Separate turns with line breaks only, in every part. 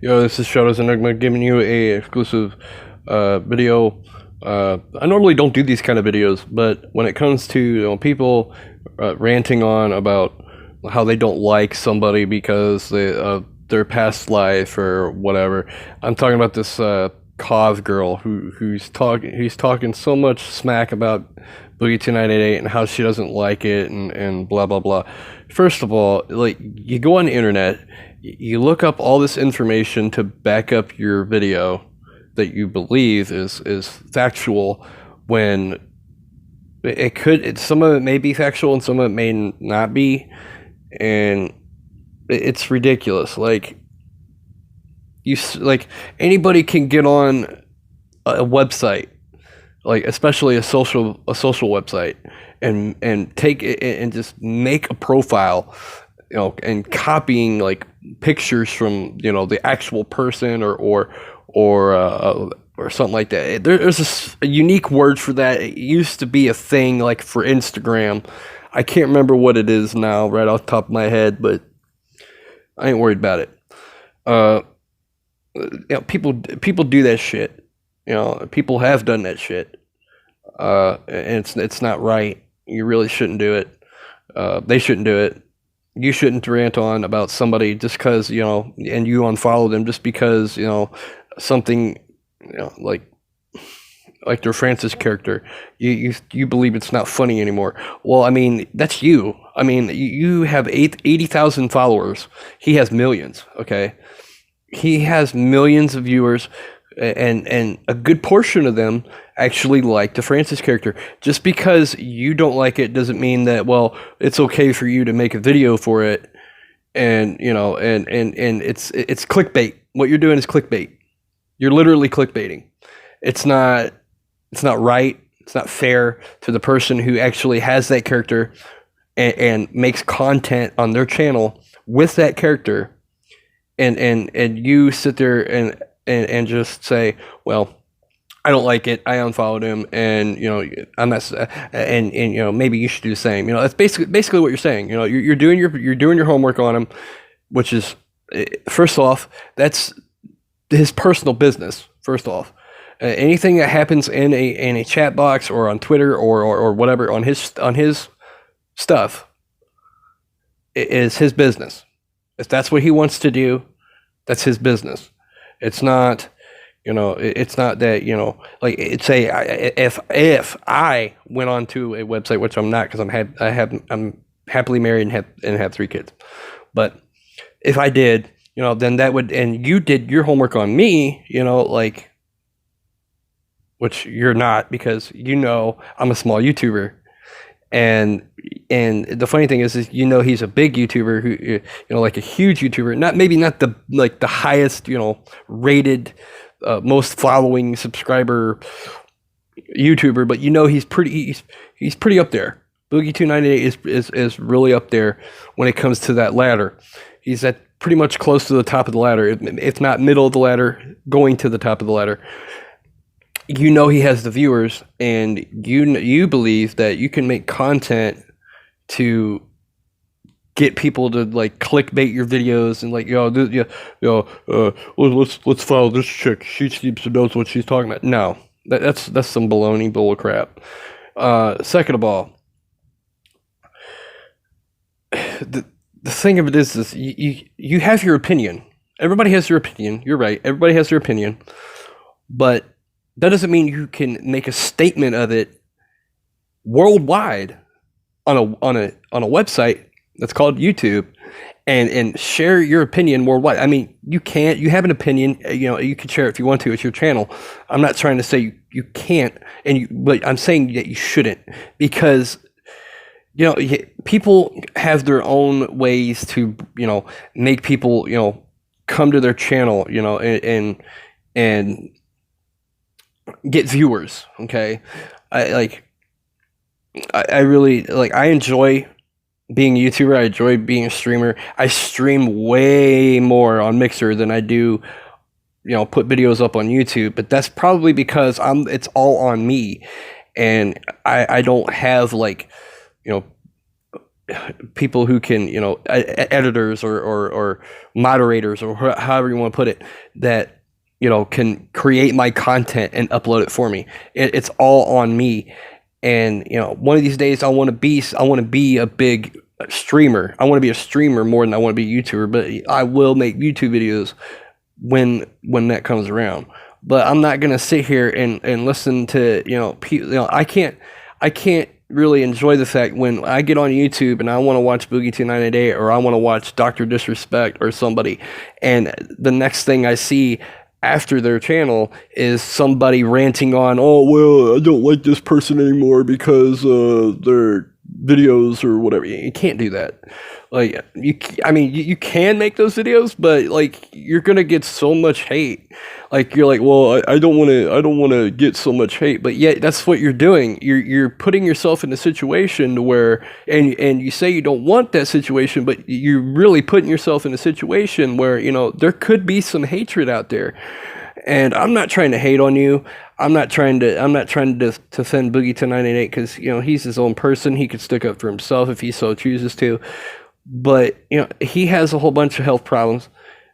Yo, this is Shadows Enigma giving you a exclusive video. I normally don't do these kind of videos, but when it comes to people ranting on about how they don't like somebody because their past life or whatever, I'm talking about this Cause girl who's talking so much smack about Boogie 298 and how she doesn't like it and blah blah blah. First of all, like, you go on the internet, you look up all this information to back up your video that you believe is factual, when some of it may be factual and some of it may not be, and it's ridiculous. Like, like, anybody can get on a website, like especially a social website, and take it and just make a profile, and copying like pictures from the actual person or something like that. There's a unique word for that. It used to be a thing like for Instagram. I can't remember what it is now right off the top of my head, but I ain't worried about it. People do that shit. People have done that shit. And it's not right. You really shouldn't do it. They shouldn't do it. You shouldn't rant on about somebody just because, and you unfollow them just because, something, like their Francis character, you believe it's not funny anymore. Well, I mean, that's you. I mean, you have 80,000 followers. He has millions, okay? He has millions of viewers, and a good portion of them actually like the Francis character. Just because you don't like it doesn't mean that, well, it's okay for you to make a video for it. And and it's clickbait. What you're doing is clickbait. You're literally clickbaiting. It's not right. It's not fair to the person who actually has that character and makes content on their channel with that character, and you sit there and just say, well, I don't like it, I unfollowed him, and I'm not, and maybe you should do the same. That's basically what you're saying. You're doing your homework on him, which is, first off, that's his personal business. First off, anything that happens in a chat box or on Twitter or whatever on his stuff is his business. If that's what he wants to do, that's his business. It's not, it's not that, like, it's if I went onto a website, which I'm not, because I'm happily married and have 3 kids. But if I did, then that would, and you did your homework on me, like, which you're not, because I'm a small YouTuber. And the funny thing is he's a big YouTuber who, like a huge YouTuber, maybe not the highest, rated, most following subscriber YouTuber, but he's pretty up there. Boogie 298 is really up there when it comes to that ladder. He's at pretty much close to the top of the ladder, if not middle of the ladder, going to the top of the ladder. He has the viewers, and you believe that you can make content to get people to like clickbait your videos and like, let's follow this chick. She seems to knows what she's talking about. No, that's some baloney, bull crap. Second of all, the thing of it is you have your opinion. Everybody has their opinion. You're right. Everybody has their opinion, but that doesn't mean you can make a statement of it worldwide on a website that's called YouTube and share your opinion worldwide. I mean, you have an opinion, you can share it if you want to. It's your channel. I'm not trying to say you can't, but I'm saying that you shouldn't, because people have their own ways to make people come to their channel, and get viewers. Okay, I really like. I enjoy being a YouTuber. I enjoy being a streamer. I stream way more on Mixer than I do, put videos up on YouTube. But that's probably because it's all on me, and I don't have like people who can, editors or moderators or however you want to put it, that, can create my content and upload it for me. It's all on me. And, one of these days I want to be a big streamer. I want to be a streamer more than I want to be a YouTuber, but I will make YouTube videos when that comes around. But I'm not going to sit here and listen to, I can't really enjoy the fact when I get on YouTube and I want to watch Boogie 298 or I want to watch Dr. Disrespect or somebody, and the next thing I see after their channel is somebody ranting on, oh, well, I don't like this person anymore because their videos or whatever. You can't do that. Like, you can make those videos, but like, you're gonna get so much hate. Like, you're like, well, I don't want to get so much hate, but yet that's what you're doing. You're putting yourself in a situation where, and you say you don't want that situation, but you're really putting yourself in a situation where, there could be some hatred out there. And I'm not trying to hate on you. I'm not trying to defend Boogie 298 because, he's his own person. He could stick up for himself if he so chooses to. But, he has a whole bunch of health problems.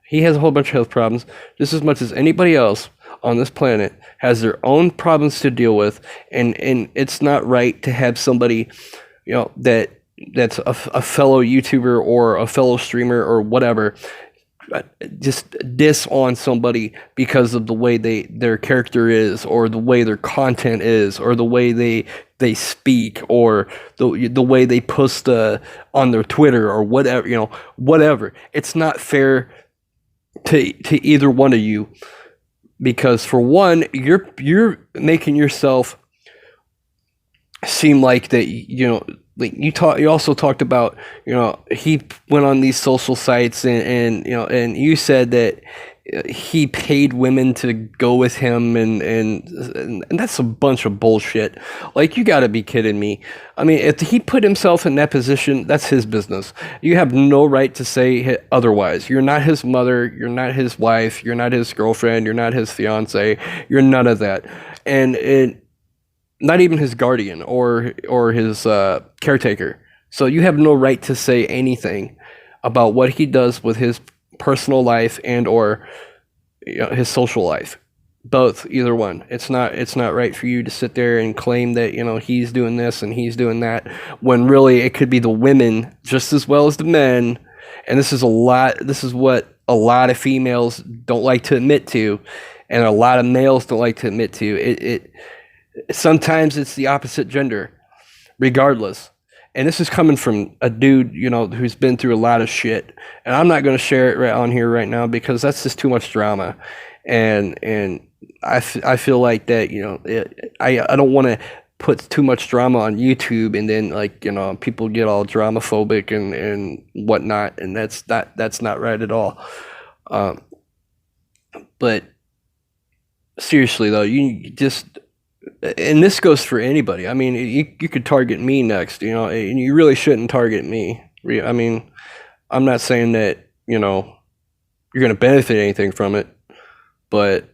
He has a whole bunch of health problems just as much as anybody else on this planet has their own problems to deal with. And it's not right to have somebody, that's a fellow YouTuber or a fellow streamer or whatever, just diss on somebody because of the way their character is, or the way their content is, or the way they speak, or the way they post on their Twitter or whatever, whatever. It's not fair to either one of you, because for one, you're making yourself seem like that, like you also talked about, he went on these social sites and you said that he paid women to go with him, and that's a bunch of bullshit. Like, you gotta be kidding me. I mean, if he put himself in that position, that's his business. You have no right to say otherwise. You're not his mother, you're not his wife, you're not his girlfriend, you're not his fiance, you're none of that. And not even his guardian or his caretaker. So you have no right to say anything about what he does with his personal life and or his social life. Both, either one. It's not right for you to sit there and claim that, he's doing this and he's doing that, when really it could be the women just as well as the men. And this is what a lot of females don't like to admit to, and a lot of males don't like to admit to. Sometimes it's the opposite gender, regardless. And this is coming from a dude, who's been through a lot of shit. And I'm not going to share it right on here right now because that's just too much drama. And I feel like that, I don't want to put too much drama on YouTube, and then people get all drama phobic and whatnot. And that's not right at all. But seriously though, you just, and this goes for anybody. I mean, you could target me next, and you really shouldn't target me. I mean, I'm not saying that, you're going to benefit anything from it, but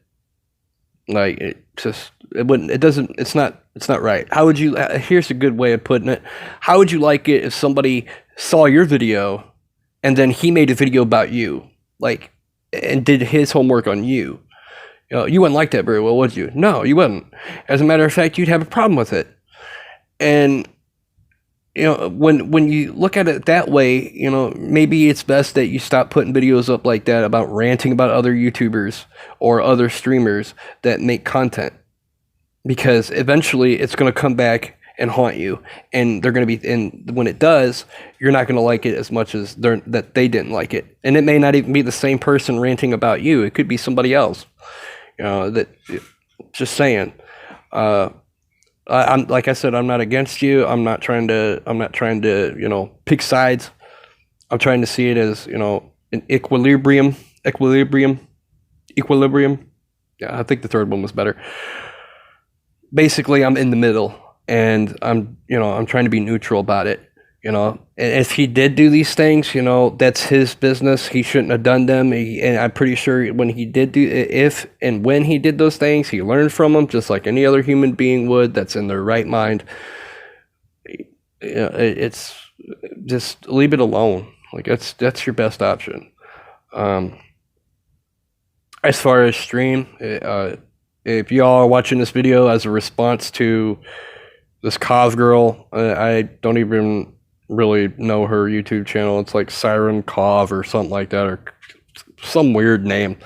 like, it's not right. How would you, here's a good way of putting it. How would you like it if somebody saw your video and then he made a video about you, like, and did his homework on you? You wouldn't like that very well, would you? No, you wouldn't. As a matter of fact, you'd have a problem with it. And, when you look at it that way, maybe it's best that you stop putting videos up like that about ranting about other YouTubers or other streamers that make content. Because eventually it's going to come back and haunt you. And they're going to be, and when it does, you're not going to like it as much as that they didn't like it. And it may not even be the same person ranting about you. It could be somebody else. That, just saying. I'm, like I said, I'm not against you. I'm not trying to pick sides. I'm trying to see it as, an equilibrium. Yeah, I think the third one was better. Basically, I'm in the middle, and I'm trying to be neutral about it. And if he did do these things, that's his business. He shouldn't have done them. And I'm pretty sure when he did when he did those things, he learned from them, just like any other human being would that's in their right mind. It's just leave it alone. Like that's your best option. Um, as far as stream, if y'all are watching this video as a response to this Cov girl, I don't even really know her YouTube channel. It's like Siren Cov or something like that, or some weird name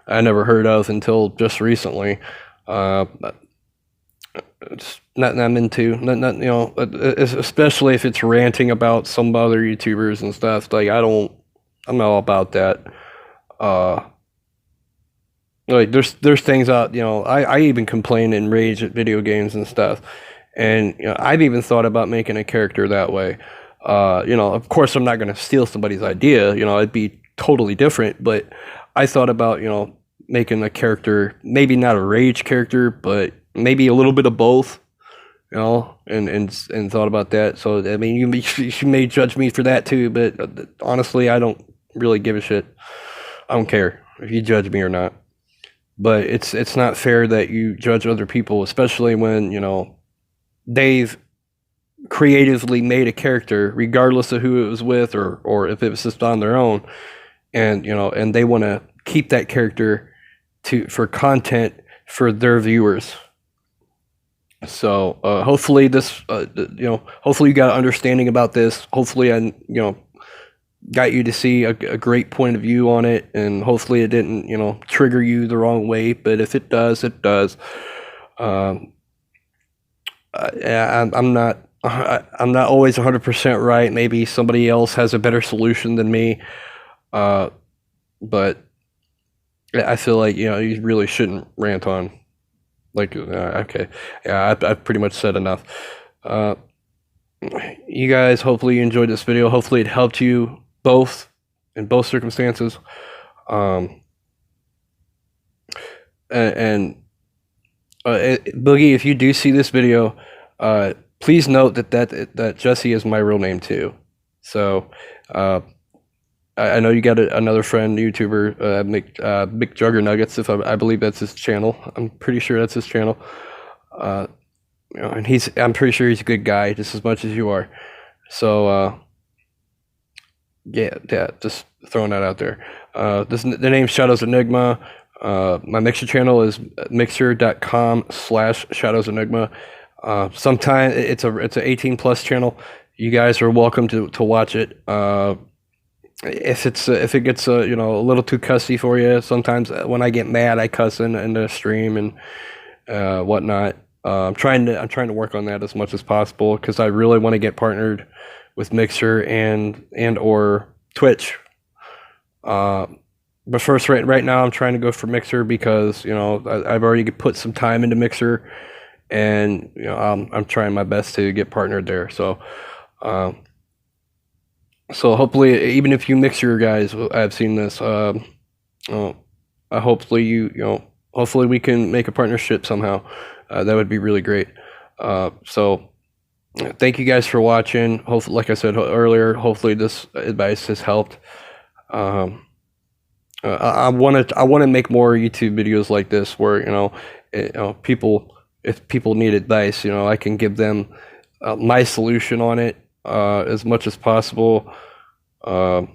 I never heard of until just recently. It's nothing I'm into. Not, especially if it's ranting about some other YouTubers and stuff. Like I'm not all about that. Like there's things out. I even complain and rage at video games and stuff. And I've even thought about making a character that way. Of course, I'm not going to steal somebody's idea. It'd be totally different. But I thought about making a character, maybe not a rage character, but maybe a little bit of both. And thought about that. So I mean, you may judge me for that too, but honestly, I don't really give a shit. I don't care if you judge me or not. But it's not fair that you judge other people, especially when they've creatively made a character, regardless of who it was with or if it was just on their own, and and they want to keep that character for content for their viewers. So hopefully this, hopefully you got an understanding about this. Hopefully I, got you to see a great point of view on it, and hopefully it didn't, trigger you the wrong way. But if it does, it does. Yeah, I'm not always 100% right. Maybe somebody else has a better solution than me. But I feel like you really shouldn't rant on. Like, okay, yeah, I've pretty much said enough. You guys, hopefully you enjoyed this video. Hopefully it helped you both in both circumstances. Boogie, if you do see this video, please note that Jesse is my real name too. So I know you got another friend, YouTuber, Mick Jugger Nuggets. I believe that's his channel. I'm pretty sure that's his channel. And I'm pretty sure he's a good guy, just as much as you are. So yeah, just throwing that out there. The name's Shadows Enigma. My Mixer channel is mixer.com/Shadows Enigma. Sometime it's a 18+ channel. You guys are welcome to watch it. If it gets a little too cussy for you, sometimes when I get mad, I cuss in the stream and whatnot. I'm trying to work on that as much as possible, because I really want to get partnered with Mixer and or Twitch. But first, right now, I'm trying to go for Mixer because I've already put some time into Mixer, and I'm trying my best to get partnered there. So. So hopefully, even if you Mixer guys have seen this, hopefully hopefully we can make a partnership somehow. That would be really great. So thank you guys for watching. Hopefully, like I said earlier, hopefully this advice has helped. I want to make more YouTube videos like this where if people need advice, I can give them my solution on it. As much as possible. And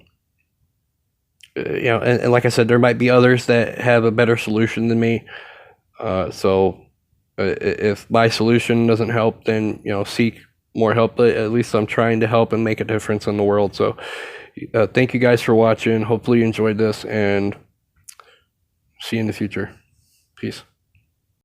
like I said, there might be others that have a better solution than me. So if my solution doesn't help, then seek more help. But at least I'm trying to help and make a difference in the world. So thank you guys for watching. Hopefully you enjoyed this, and see you in the future. Peace.